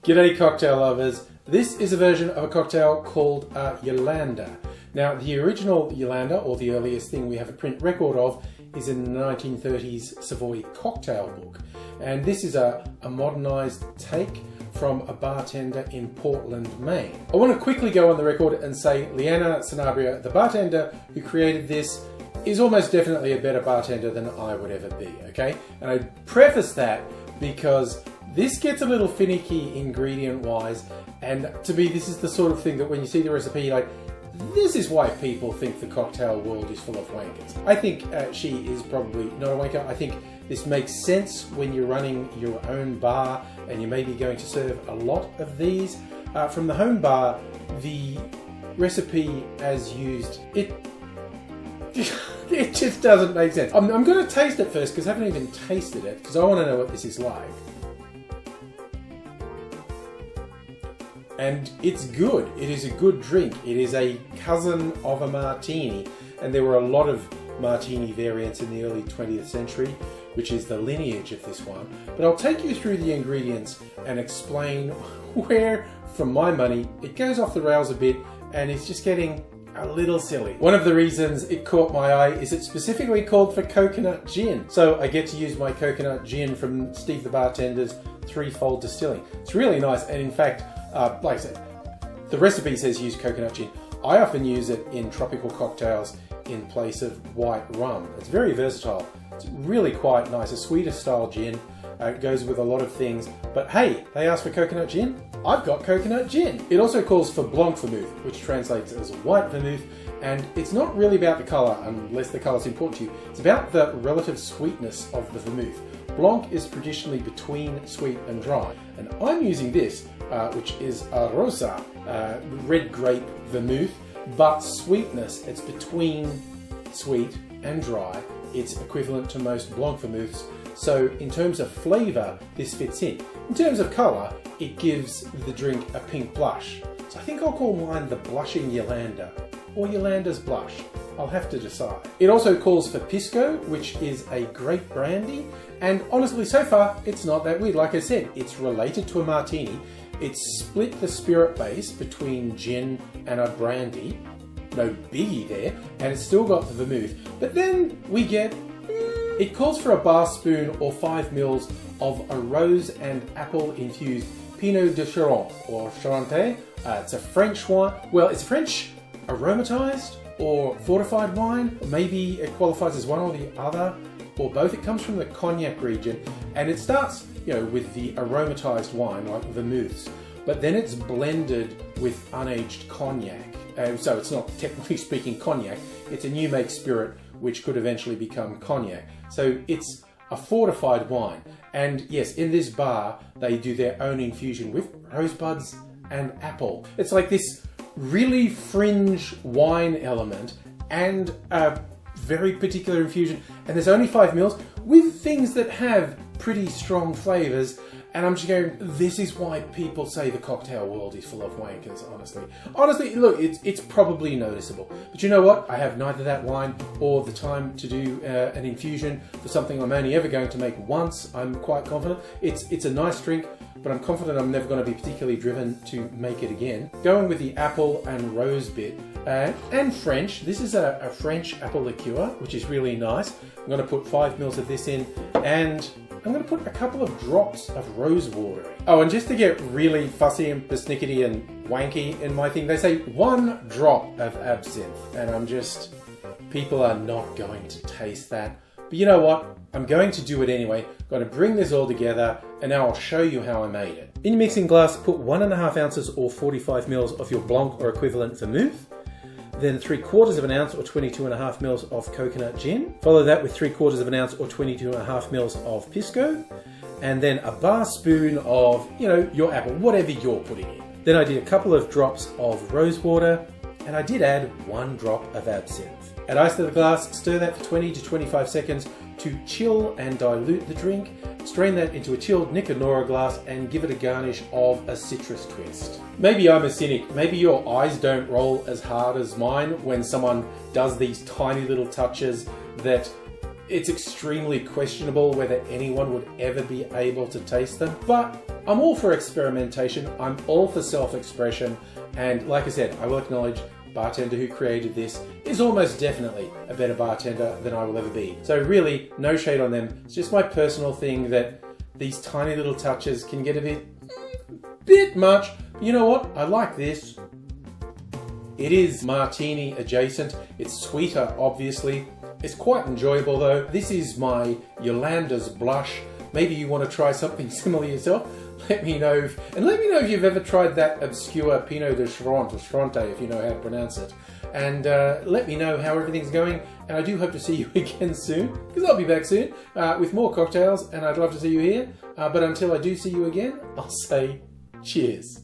G'day cocktail lovers. This is a version of a cocktail called Yolanda. Now the original Yolanda, or the earliest thing we have a print record of, is in the 1930s Savoy cocktail book. And this is a modernized take from a bartender in Portland, Maine. I want to quickly go on the record and say LyAnna Sanabria, the bartender who created this, is almost definitely a better bartender than I would ever be, okay? And I preface that because this gets a little finicky ingredient-wise, and to me this is the sort of thing that when you see the recipe you're like, this is why people think the cocktail world is full of wankers. I think she is probably not a wanker. I think this makes sense when you're running your own bar and you may be going to serve a lot of these. From the home bar, the recipe as used, it just doesn't make sense. I'm going to taste it first because I haven't even tasted it because I want to know what this is like. And it's good. It is a good drink. It is a cousin of a martini, and there were a lot of martini variants in the early 20th century, which is the lineage of this one. But I'll take you through the ingredients and explain where, for my money, it goes off the rails a bit and it's just getting a little silly. One of the reasons it caught my eye is it's specifically called for coconut gin. So I get to use my coconut gin from Steve the Bartender's Threefold Distilling. It's really nice, and in fact, like I said, the recipe says use coconut gin. I often use it in tropical cocktails in place of white rum. It's very versatile. It's really quite nice. A sweeter style gin. It goes with a lot of things. But hey, they asked for coconut gin. I've got coconut gin. It also calls for Blanc vermouth, which translates as white vermouth. And it's not really about the colour, unless the colour is important to you. It's about the relative sweetness of the vermouth. Blanc is traditionally between sweet and dry. And I'm using this, which is a rosa, red grape vermouth, but sweetness, it's between sweet and dry. It's equivalent to most Blanc vermouths. So in terms of flavour, this fits in. In terms of colour, it gives the drink a pink blush. So I think I'll call mine the Blushing Yolanda, or Yolanda's Blush. I'll have to decide. It also calls for pisco, which is a grape brandy, and honestly so far it's not that weird. Like I said, it's related to a martini. It's split the spirit base between gin and a brandy. No biggie there, and it's still got the vermouth. But then we get, it calls for a bar spoon or 5 mils of a rose and apple-infused Pineaus de Charentes, or Charentes. It's a French wine. Well, it's French aromatized or fortified wine. Maybe it qualifies as one or the other, or both. It comes from the cognac region, and it starts, with the aromatized wine, like vermouths, but then it's blended with unaged cognac. So it's not technically speaking cognac, it's a new make spirit which could eventually become cognac. So it's a fortified wine. And yes, in this bar, they do their own infusion with rosebuds and apple. It's like this really fringe wine element and a very particular infusion. And there's only 5 mils with things that have pretty strong flavors. And I'm just going, this is why people say the cocktail world is full of wankers, honestly. Honestly, look, it's probably noticeable. But you know what? I have neither that wine or the time to do an infusion for something I'm only ever going to make once. I'm quite confident. It's a nice drink, but I'm confident I'm never going to be particularly driven to make it again. Going with the apple and rose bit, and French. This is a French apple liqueur, which is really nice. I'm going to put 5 mils of this in, and I'm going to put a couple of drops of rose water. Oh, and just to get really fussy and persnickety and wanky in my thing, they say 1 drop of absinthe. And I'm just, people are not going to taste that. But you know what? I'm going to do it anyway. I'm going to bring this all together, and now I'll show you how I made it. In your mixing glass, put 1.5 ounces or 45 mils of your Blanc or equivalent vermouth. Then 3/4 of an ounce or 22.5 mils of coconut gin. Follow that with 3/4 of an ounce or 22.5 mils of pisco. And then a bar spoon of, your apple, whatever you're putting in. Then I did a couple of drops of rose water, and I did add 1 drop of absinthe. Add ice to the glass, stir that for 20 to 25 seconds to chill and dilute the drink. Strain that into a chilled Nicanora glass and give it a garnish of a citrus twist. Maybe I'm a cynic. Maybe your eyes don't roll as hard as mine when someone does these tiny little touches that It's extremely questionable whether anyone would ever be able to taste them, but I'm all for experimentation, I'm all for self-expression, and like I said, I will acknowledge bartender who created this is almost definitely a better bartender than I will ever be. So really, no shade on them. It's just my personal thing that these tiny little touches can get a bit much. But you know what? I like this. It is martini adjacent. It's sweeter, obviously. It's quite enjoyable though. This is my Yolanda's blush. Maybe you want to try something similar yourself. Let me know if you've ever tried that obscure Pineaus de Charentes, or Charente if you know how to pronounce it. And let me know how everything's going. And I do hope to see you again soon, because I'll be back soon with more cocktails, and I'd love to see you here. But until I do see you again, I'll say cheers.